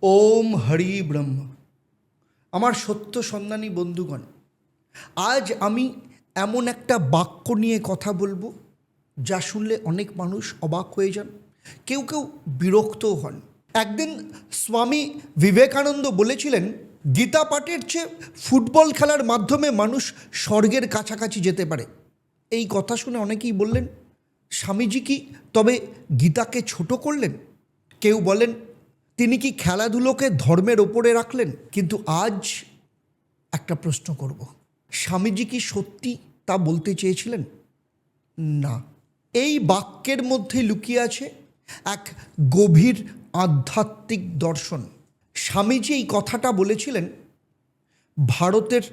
ওম হরি ব্রহ্ম। আমার সত্য সন্ধানী বন্ধুগণ, আজ আমি এমন একটা বাক্য নিয়ে কথা বলবো যা শুনলে অনেক মানুষ অবাক হয়ে যান, কেউ কেউ বিরক্তও হন। একদিন স্বামী বিবেকানন্দ বলেছিলেন, গীতা পাঠের চেয়ে ফুটবল খেলার মাধ্যমে মানুষ স্বর্গের কাছাকাছি যেতে পারে। এই কথা শুনে অনেকেই বললেন, স্বামীজি কি তবে গীতাকে ছোট করলেন? কেউ বলেন, তিনি কি খেলাধুলোকে ধর্মের ওপরে রাখলেন? কিন্তু আজ একটা প্রশ্ন করব, স্বামীজি কি সত্যি তা বলতে চেয়েছিলেন? না। এই বাক্যের মধ্যে লুকিয়ে আছে এক গভীর আধ্যাত্মিক দর্শন। স্বামীজি এই কথাটা বলেছিলেন ভারতের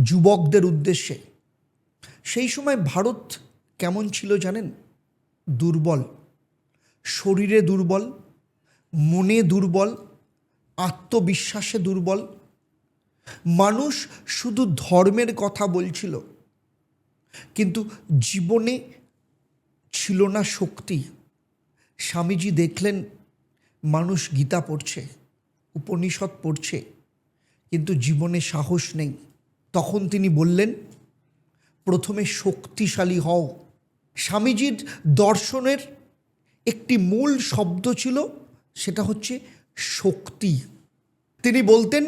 যুবকদের উদ্দেশ্যে। সেই সময় ভারত কেমন ছিল জানেন? দুর্বল, শরীরে দুর্বল, মনে দুর্বল, আত্মবিশ্বাসে দুর্বল। মানুষ শুধু ধর্মের কথা বলছিল, কিন্তু জীবনে ছিল না শক্তি। স্বামীজি দেখলেন মানুষ গীতা পড়ছে, উপনিষদ পড়ছে, কিন্তু জীবনে সাহস নেই। তখন তিনি বললেন, প্রথমে শক্তিশালী হও। স্বামীজির দর্শনের একটি মূল শব্দ ছিল, সেটা হচ্ছে শক্তি। তিনি বলতেন,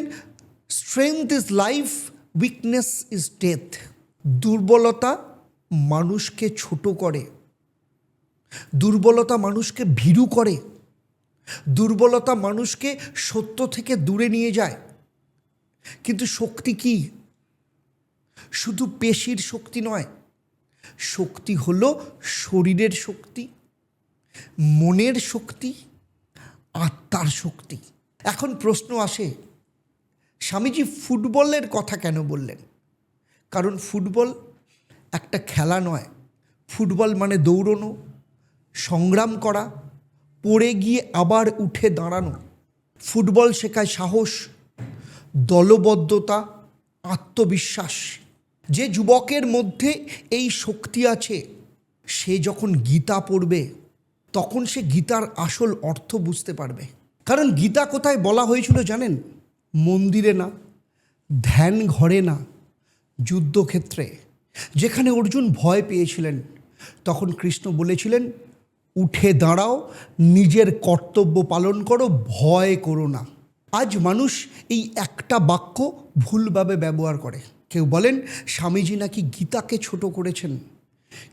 strength is life, weakness is death. দুর্বলতা মানুষকে ছোট করে, দুর্বলতা মানুষকে ভীরু করে, দুর্বলতা মানুষকে সত্য থেকে দূরে নিয়ে যায়। কিন্তু শক্তি কি? শুধু পেশির শক্তি নয়, শক্তি হলো শরীরের শক্তি, মনের শক্তি, আত্মার শক্তি। এখন প্রশ্ন আসে, স্বামীজি ফুটবলের কথা কেন বললেন? কারণ ফুটবল একটা খেলা নয়। ফুটবল মানে দৌড়নো, সংগ্রাম করা, পড়ে গিয়ে আবার উঠে দাঁড়ানো। ফুটবল শেখায় সাহস, দলবদ্ধতা, আত্মবিশ্বাস। যে যুবকের মধ্যে এই শক্তি আছে, সে যখন গীতা পড়বে তখন সে গীতার আসল অর্থ বুঝতে পারবে। কারণ গীতা কোথায় বলা হয়েছিল জানেন? মন্দিরে না, ধ্যান ঘরে না, যুদ্ধক্ষেত্রে। যেখানে অর্জুন ভয় পেয়েছিলেন, তখন কৃষ্ণ বলেছিলেন, উঠে দাঁড়াও, নিজের কর্তব্য পালন করো, ভয় করো না। আজ মানুষ এই একটা বাক্য ভুলভাবে ব্যবহার করে। কেউ বলেন স্বামীজি নাকি গীতাকে ছোট করেছেন,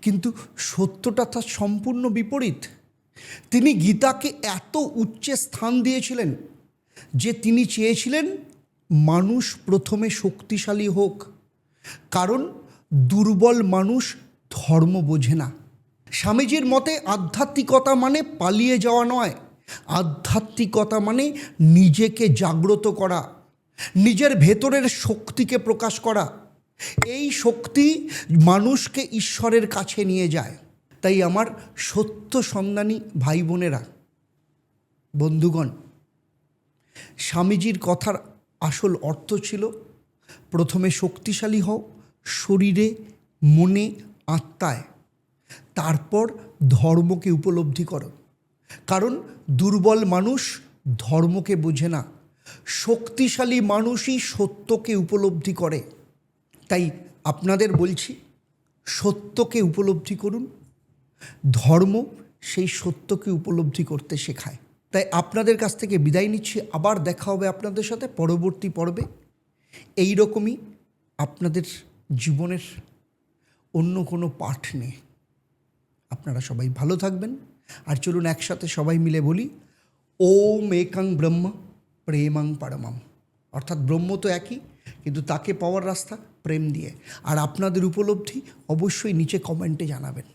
কিন্তু সত্যটা তার সম্পূর্ণ বিপরীত। তিনি গীতাকে এত উচ্চে স্থান দিয়েছিলেন যে তিনি চেয়েছিলেন মানুষ প্রথমে শক্তিশালী হোক, কারণ দুর্বল মানুষ ধর্ম বোঝে না। স্বামীজির মতে আধ্যাত্মিকতা মানে পালিয়ে যাওয়া নয়, আধ্যাত্মিকতা মানে নিজেকে জাগ্রত করা, নিজের ভেতরের শক্তিকে প্রকাশ করা। এই শক্তি মানুষকে ঈশ্বরের কাছে নিয়ে যায়। তাই আমার সত্য সন্ধানী ভাই বোনেরা, বন্ধুগণ, স্বামীজির কথার আসল অর্থ ছিল, প্রথমে শক্তিশালী হও শরীরে, মনে, আত্মায়, তারপর ধর্মকে উপলব্ধি করো। কারণ দুর্বল মানুষ ধর্মকে বোঝে না, শক্তিশালী মানুষই সত্যকে উপলব্ধি করে। তাই আপনাদের বলছি, সত্যকে উপলব্ধি করুন। ধর্ম সেই সত্যকে উপলব্ধি করতে শেখায়। তাই আপনাদের কাছ থেকে বিদায় নিচ্ছি। আবার দেখা হবে আপনাদের সাথে পরবর্তী পর্বে। এই রকমই আপনাদের জীবনের অন্য কোনো পাঠ নিয়ে। আপনারা সবাই ভালো থাকবেন। আর চলুন একসাথে সবাই মিলে বলি, ওম একং ব্রহ্ম প্রেমং পরমম। অর্থাৎ ব্রহ্ম তো একই, কিন্তু তাকে পাওয়ার রাস্তা প্রেম দিয়ে। আর আপনাদের উপলব্ধি অবশ্যই নিচে কমেন্টে জানাবেন।